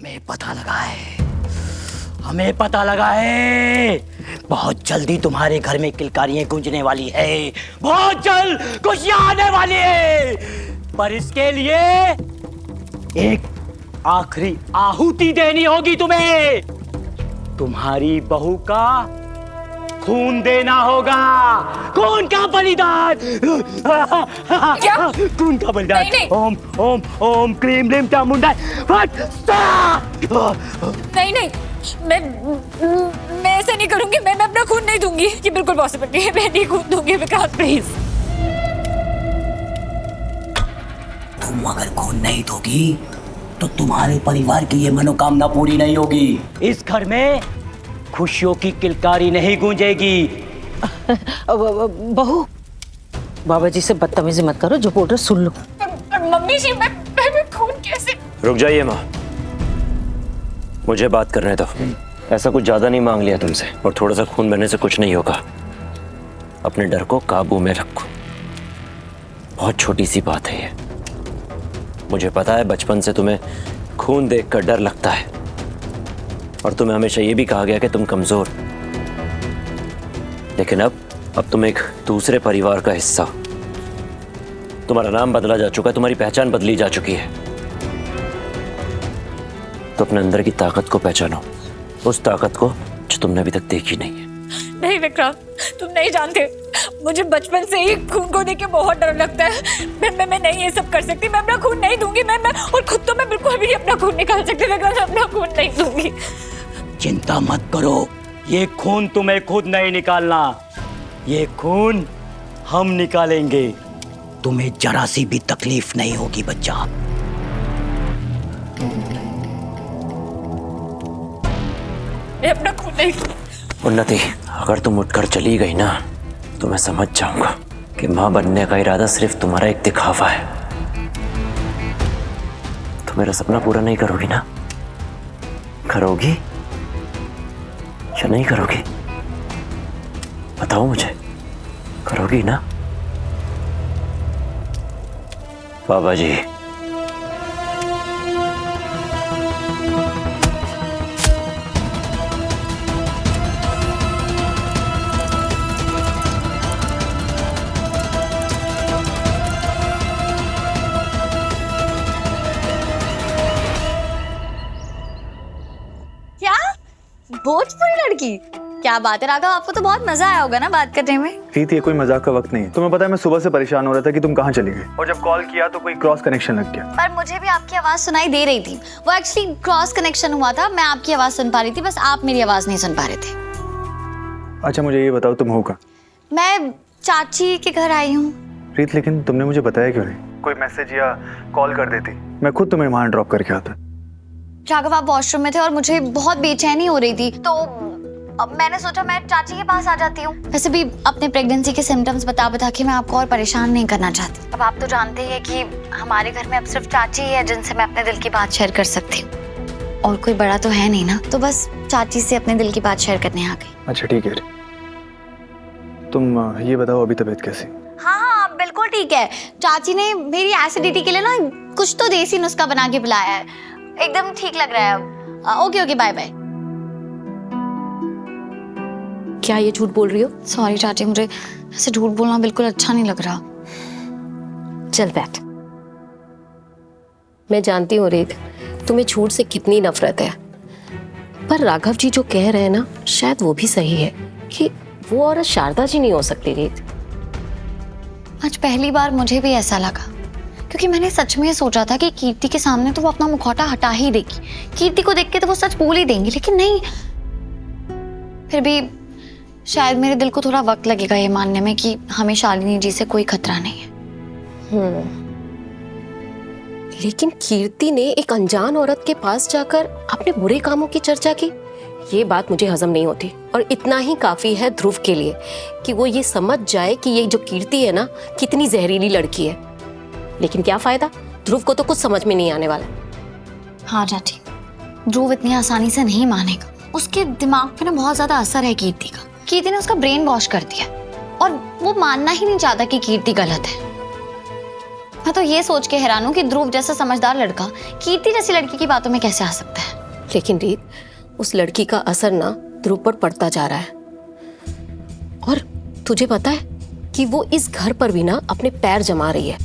हमें पता लगा है। बहुत जल्दी तुम्हारे घर में किलकारियां गूंजने वाली है, बहुत जल्द खुशियां आने वाली है। पर इसके लिए एक आखिरी आहुति देनी होगी तुम्हें। तुम्हारी बहू का खून देना होगा, खून का बलिदान। क्या? खून का बलिदान। नहीं, नहीं। ओम ओम ओम क्लीम क्लीम चामुंडा फट। नहीं नहीं, मैं ऐसा नहीं करूंगी। मैं अपना खून नहीं दूंगी, ये बिल्कुल पॉसिबल नहीं है। मैं नहीं खून दूंगी विकास, प्लीज। तुम अगर खून नहीं दोगी तो तुम्हारे परिवार की ये मनोकामना पूरी नहीं होगी। इस घर में खुशियों की किलकारी नहीं गूंजेगी। बहू, बाबा जी से बदतमीजी मत करो, जो बोल रहे सुन लो। मम्मी जी, मैं खून कैसे? रुक जाइए माँ, मुझे बात करने दो। ऐसा कुछ ज्यादा नहीं मांग लिया तुमसे, और थोड़ा सा खून बहने से कुछ नहीं होगा। अपने डर को काबू में रखो। बहुत छोटी सी बात है ये। मुझे पता है बचपन से तुम्हें खून देखकर डर लगता है, और तुम्हें हमेशा ये भी कहा गया कि तुम कमजोर। लेकिन अब तुम एक दूसरे परिवार का हिस्सा हो। तुम्हारा नाम बदला जा चुका है, तुम्हारी पहचान बदली जा चुकी है। तो अपने अंदर की ताकत को पहचानो, उस ताकत को जो तुमने अभी तक देखी नहीं है। नहीं विक्रम, तुम नहीं जानते, मुझे बचपन से ही खून को देख के बहुत डर लगता है। मैं नहीं ये सब कर सकती। मैं अपना खून नहीं दूंगी। मैं और खुद तो मैं बिल्कुल भी अपना खून निकाल सकती। मैं अपना खून नहीं दूंगी। चिंता मत करो, ये खून तुम्हें खुद नहीं निकालना, ये खून हम निकालेंगे। तुम्हें जरा सी भी तकलीफ नहीं होगी बच्चा। मैं अपना खून नहीं। उन्नति, अगर तुम उठकर चली गई ना तो मैं समझ जाऊंगा कि मां बनने का इरादा सिर्फ तुम्हारा एक दिखावा है। तो मेरा सपना पूरा नहीं करोगी ना? करोगी या नहीं करोगी? बताओ मुझे, करोगी ना? बाबा जी, क्या भोजपुरी लड़की? क्या बात है राघव, आपको तो बहुत मजा आया होगा ना बात करने में। प्रीति, ये कोई मजाक का वक्त नहीं है। तुम्हें पता है मैं सुबह से परेशान हो रहा था कि तुम कहाँ चली गई, और जब कॉल किया तो कोई क्रॉस कनेक्शन लग गया। पर मुझे भी आपकी आवाज सुनाई दे रही थी। वो एक्चुअली क्रॉस कनेक्शन हुआ था। मैं आपकी आवाज सुन पा रही थी, बस आप मेरी आवाज नहीं सुन पा रहे थे। अच्छा मुझे ये बताओ, तुम हो कहाँ? मैं चाची के घर आई हूँ। प्रीत, लेकिन तुमने मुझे बताया क्यों नहीं? कोई मैसेज या कॉल कर देती, मैं खुद तुम्हें वहां ड्रॉप करके आता। राघव, आप वॉशरूम में थे और मुझे बहुत बेचैनी हो रही थी, तो अब मैंने सोचा मैं चाची के पास आ जाती हूँ। वैसे भी अपने प्रेगनेंसी के सिम्टम्स बता के मैं आपको और परेशान नहीं करना चाहती। अब आप तो जानते हैं कि हमारे घर में अब सिर्फ चाची ही है जिनसे मैं अपने दिल की बात शेयर कर सकती हूँ, और कोई बड़ा तो है नहीं ना। तो बस चाची से अपने दिल की बात शेयर करने आ गई। अच्छा ठीक है, तुम ये बताओ अभी तबीयत कैसी? हाँ, बिल्कुल ठीक है। चाची ने मेरी एसिडिटी के लिए ना कुछ तो देसी नुस्खा बना के पिलाया है। एकदम ठीक लग रहा है अब। Okay bye bye. क्या ये झूठ बोल रही हो? सॉरी चाची, मुझे ऐसे झूठ बोलना बिल्कुल अच्छा नहीं लग रहा। चल बैठ। मैं जानती हूँ रीत, तुम्हें झूठ से कितनी नफरत है, पर राघव जी जो कह रहे हैं ना, शायद वो भी सही है कि वो औरत शारदा जी नहीं हो सकती रीत। आज पहली बार मुझे भी ऐसा लगा, क्योंकि मैंने सच में सोचा था कि कीर्ति के सामने तो वो अपना मुखौटा हटा ही देगी, कीर्ति को देख के तो वो सच बोल ही देंगी, लेकिन नहीं। फिर भी शायद मेरे दिल को थोड़ा वक्त लगेगा ये मानने में कि हमें शालिनी जी से कोई खतरा नहीं है। लेकिन कीर्ति ने एक अनजान औरत के पास जाकर अपने बुरे कामों की चर्चा की, ये बात मुझे हजम नहीं होती। और इतना ही काफी है ध्रुव के लिए कि वो ये समझ जाए कि ये जो कीर्ति है ना, कितनी जहरीली लड़की है। लेकिन क्या फायदा, ध्रुव को तो कुछ समझ में नहीं आने वाला। हाँ चाची, ध्रुव इतनी आसानी से नहीं मानेगा। उसके दिमाग पे ना बहुत ज्यादा असर है कीर्ति का। कीर्ति ने उसका ब्रेन वॉश कर दिया और वो मानना ही नहीं चाहता कि कीर्ति गलत है। मैं तो ये सोच के हैरान हूँ कि ध्रुव जैसा समझदार लड़का कीर्ति जैसी लड़की की बातों में कैसे आ सकता है। लेकिन रीत, उस लड़की का असर ना ध्रुव पर पड़ता जा रहा है। और तुझे पता है कि वो इस घर पर भी ना अपने पैर जमा रही है।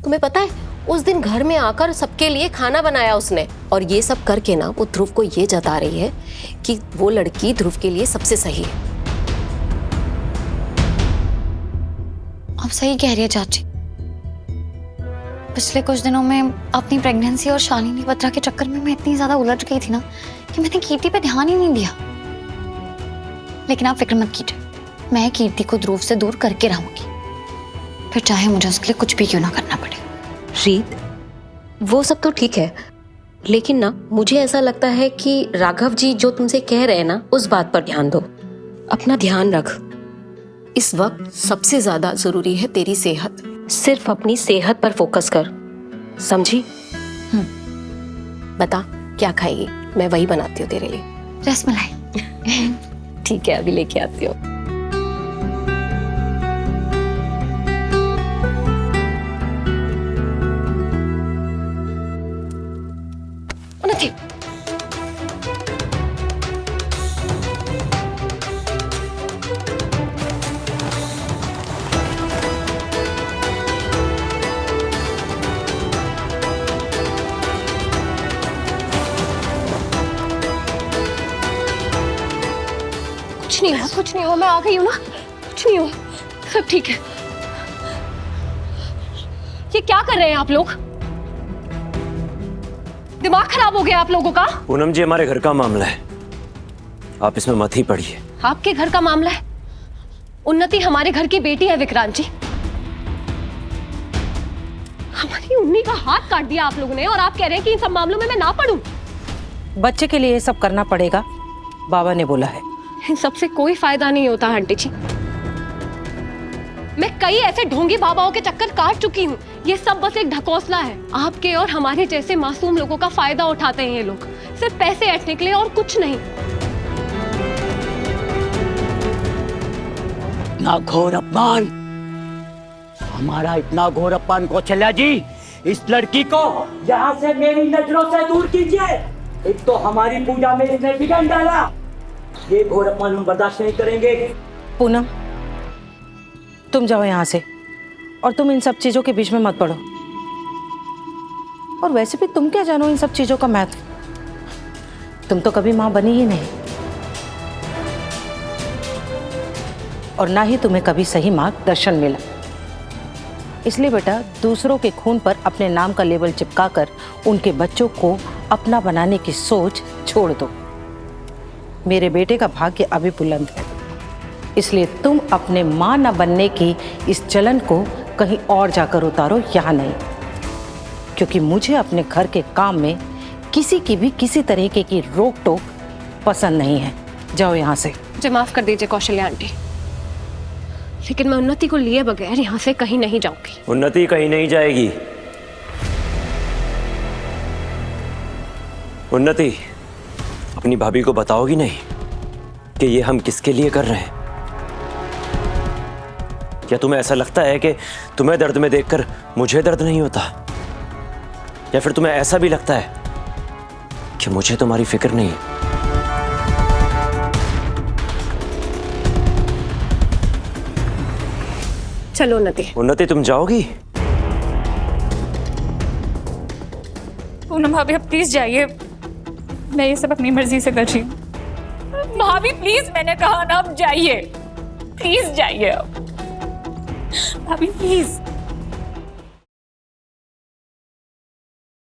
तुम्हें पता है, उस दिन घर में आकर सबके लिए खाना बनाया उसने, और ये सब करके ना वो ध्रुव को ये जता रही है कि वो लड़की ध्रुव के लिए सबसे सही है। आप सही कह रही है चाची। पिछले कुछ दिनों में अपनी प्रेगनेंसी और शालिनी बत्रा के चक्कर में मैं इतनी ज्यादा उलझ गई थी ना कि मैंने कीर्ति पे ध्यान ही नहीं दिया। लेकिन आप फिक्र मत कीजिए, मैं कीर्ति को ध्रुव से दूर करके रहूंगी, फिर चाहे मुझे उसके लिए कुछ भी क्यों ना करना पड़े। रीत, वो सब तो ठीक है, लेकिन ना मुझे ऐसा लगता है कि राघव जी जो तुमसे कह रहे हैं ना, उस बात पर ध्यान दो। अपना ध्यान रख। इस वक्त सबसे ज्यादा जरूरी है तेरी सेहत। सिर्फ अपनी सेहत पर फोकस कर, समझी? बता क्या खाएगी, मैं वही बनाती हूँ तेरे लिए। रसमलाई। ठीक है, अभी लेके आती हूँ। उन्नति, कुछ नहीं हुआ, मैं आ गई हूँ ना, कुछ नहीं हुआ, सब ठीक है। ये क्या कर रहे हैं आप लोग? दिमाग खराब हो गया आप लोगों का? पूनम जी, हमारे घर का मामला है, आप इसमें मत ही पड़िए। आपके घर का मामला है? उन्नति हमारे घर की बेटी है विक्रांत जी। हमारी उन्नी का हाथ काट दिया आप लोगों ने, और आप कह रहे हैं कि इन सब मामलों में मैं ना पढ़ूं। बच्चे के लिए ये सब करना पड़ेगा, बाबा ने बोला है। इन सबसे कोई फायदा नहीं होता आंटी जी। मैं कई ऐसे ढोंगी बाबाओं के चक्कर काट चुकी हूँ। ये सब बस एक ढकोसला है। आपके और हमारे जैसे मासूम लोगों का फायदा उठाते हैं ये लोग, सिर्फ पैसे ऐंठने के लिए और कुछ नहीं। इतना घोर अपमान, हमारा इतना घोर अपमान कौशल्या जी, इस लड़की को यहाँ से मेरी नजरों से दूर कीजिए। एक तो हमारी पूजा में इसने विघ्न डाला, ये घोर अपमान हम बर्दाश्त नहीं करेंगे। पूनम, तुम जाओ यहाँ से, और तुम इन सब चीजों के बीच में मत पड़ो। और वैसे भी तुम क्या जानो इन सब चीजों का महत्व? तुम तो कभी माँ बनी ही नहीं, और ना ही तुम्हें कभी सही मार्गदर्शन मिला। इसलिए बेटा, दूसरों के खून पर अपने नाम का लेबल चिपकाकर उनके बच्चों को अपना बनाने की सोच छोड़ दो। मेरे बेटे का भाग्य अभी बुलंद है, इसलिए तुम अपने मां न बनने की इस चलन को कहीं और जाकर उतारो, यहाँ नहीं। क्योंकि मुझे अपने घर के काम में किसी की भी किसी तरीके की रोक टोक पसंद नहीं है। जाओ यहाँ से। मुझे माफ कर दीजिए कौशल्या आंटी, लेकिन मैं उन्नति को लिए बगैर यहाँ से कहीं नहीं जाऊंगी। उन्नति कहीं नहीं जाएगी। उन्नति, अपनी भाभी को बताओगी नहीं कि ये हम किसके लिए कर रहे हैं? क्या तुम्हें ऐसा लगता है कि तुम्हें दर्द में देखकर मुझे दर्द नहीं होता? या फिर तुम्हें ऐसा भी लगता है कि मुझे तुम्हारी फिक्र नहीं है? चलो उन्नति। उन्नति, तुम जाओगी? पूनम भाभी, आप प्लीज जाइए, मैं ये सब अपनी मर्जी से कर रही हूँ। भाभी प्लीज, मैंने कहा ना, आप जाइए, प्लीज जाइए आप। भाभी प्लीज।